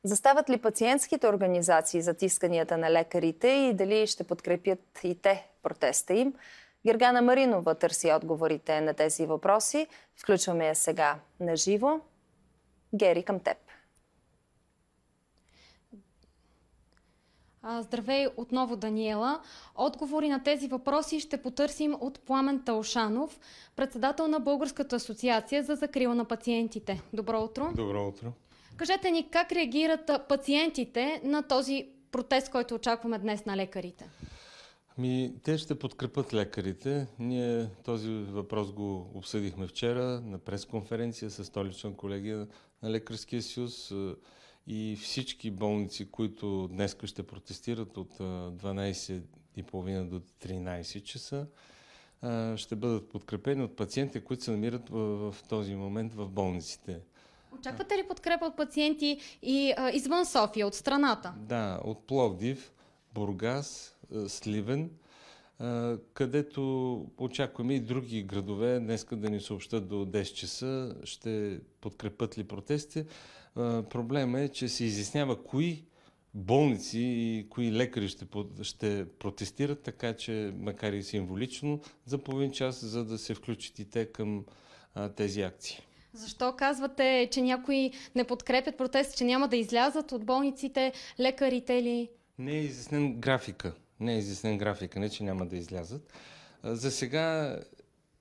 Застават ли пациентските организации зад исканията на лекарите и дали ще подкрепят и те протеста им? Гергана Маринова търси отговорите на тези въпроси. Включваме я сега на живо. Гери, към теб. Здравей отново, Даниела. Отговори на тези въпроси ще потърсим от Пламен Талшанов, председател на Българската асоциация за закрила на пациентите. Добро утро. Добро утро. Кажете ни как реагират пациентите на този протест, който очакваме днес на лекарите? Те ще подкрепят лекарите. Ние този въпрос го обсъдихме вчера на пресконференция с столична колегия на Лекарския съюз и всички болници, които днес ще протестират от 12:30 до 13 часа, ще бъдат подкрепени от пациенти, които се намират в този момент в болниците. Очаквате ли подкрепа от пациенти и извън София, от страната? Да, от Пловдив, Бургас, Сливен, където очакваме и други градове днеска да ни съобщат до 10 часа, ще подкрепят ли протести. Проблема е, че се изяснява кои болници и кои лекари ще протестират, така че, макар и символично, за половин час, за да се включат и те към тези акции. Защо казвате, че някои не подкрепят протест, че няма да излязат от болниците лекарите ли? Не е изяснен графика. Не, че няма да излязат. За сега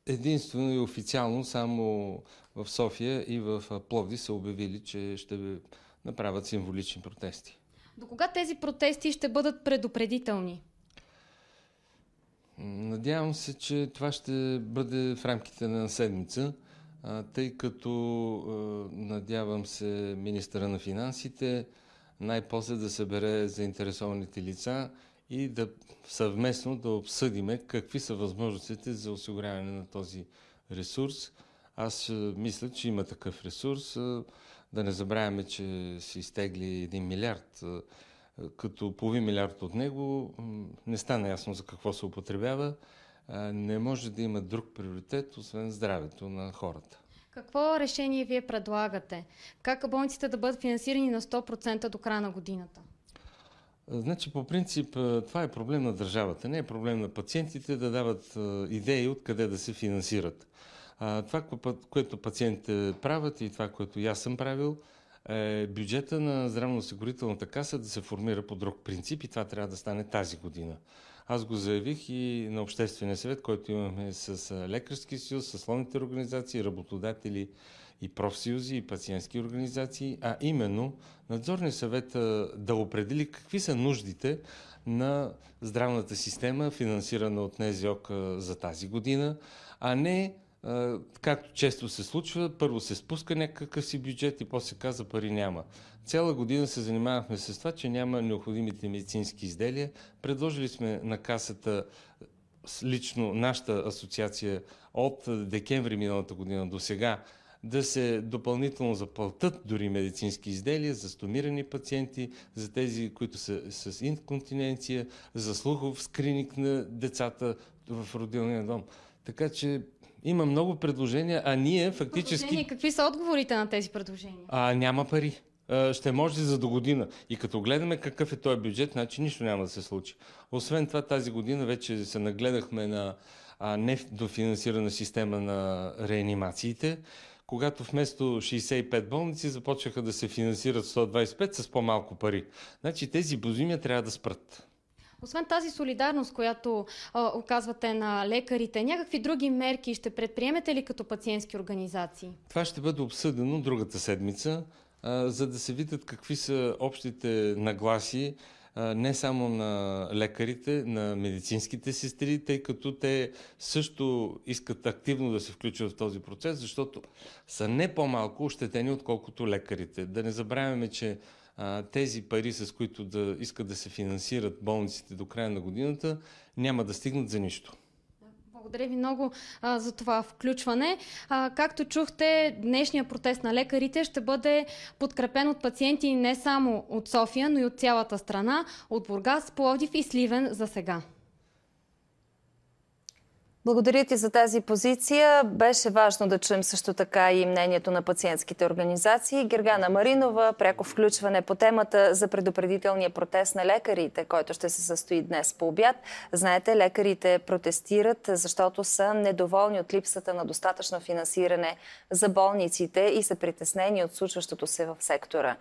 единствено и официално само в София и в Пловдив са обявили, че ще направят символични протести. До кога тези протести ще бъдат предупредителни? Надявам се, че това ще бъде в рамките на седмица, тъй като надявам се министъра на финансите най-после да събере заинтересованите лица и да съвместно да обсъдиме какви са възможностите за осигуряване на този ресурс. Аз мисля, че има такъв ресурс. Да не забравяме, че се изтегли 1 милиард, като половин милиард от него не стана ясно за какво се употребява. Не може да има друг приоритет, освен здравето на хората. Какво решение вие предлагате? Как болниците да бъдат финансирани на 100% до края на годината? Значи, по принцип, това е проблем на държавата. Не е проблем на пациентите да дават идеи откъде да се финансират. Това, което пациентите правят и това, което и аз съм правил, е бюджета на здравноосигурителната каса да се формира по друг принцип и това трябва да стане тази година. Аз го заявих и на Обществения съвет, който имаме с Лекарски съюз, съсловните организации, работодатели и профсъюзи и пациентски организации, а именно надзорният съвет да определи какви са нуждите на здравната система, финансирана от НЗОК за тази година, а не както често се случва, първо се спуска някакъв си бюджет и после каза пари няма. Цяла година се занимавахме с това, че няма необходимите медицински изделия. Предложили сме на касата, лично нашата асоциация, от декември миналата година до сега, да се допълнително заплатят дори медицински изделия за стомирани пациенти, за тези, които са с инконтиненция, за слухов скрининг на децата в родилния дом. Така че има много предложения, а ние фактически... Какви са отговорите на тези предложения? Няма пари. Ще може за до година. И като гледаме какъв е този бюджет, значи нищо няма да се случи. Освен това, тази година вече се нагледахме на недофинансирана система на реанимациите, когато вместо 65 болници започнаха да се финансират 125 с по-малко пари. Значи тези бузимия трябва да спрат. Освен тази солидарност, която оказвате на лекарите, някакви други мерки ще предприемете ли като пациентски организации? Това ще бъде обсъдено другата седмица, за да се видят какви са общите нагласи не само на лекарите, на медицинските сестри, тъй като те също искат активно да се включат в този процес, защото са не по-малко ощетени, отколкото лекарите. Да не забравяме, че тези пари, с които да искат да се финансират болниците до края на годината, няма да стигнат за нищо. Благодаря ви много за това включване. Както чухте, днешният протест на лекарите ще бъде подкрепен от пациенти не само от София, но и от цялата страна, от Бургас, Пловдив и Сливен за сега. Благодаря ти за тази позиция. Беше важно да чуем също така и мнението на пациентските организации. Гергана Маринова, пряко включване по темата за предупредителния протест на лекарите, който ще се състои днес по обяд. Знаете, лекарите протестират, защото са недоволни от липсата на достатъчно финансиране за болниците и са притеснени от случващото се в сектора.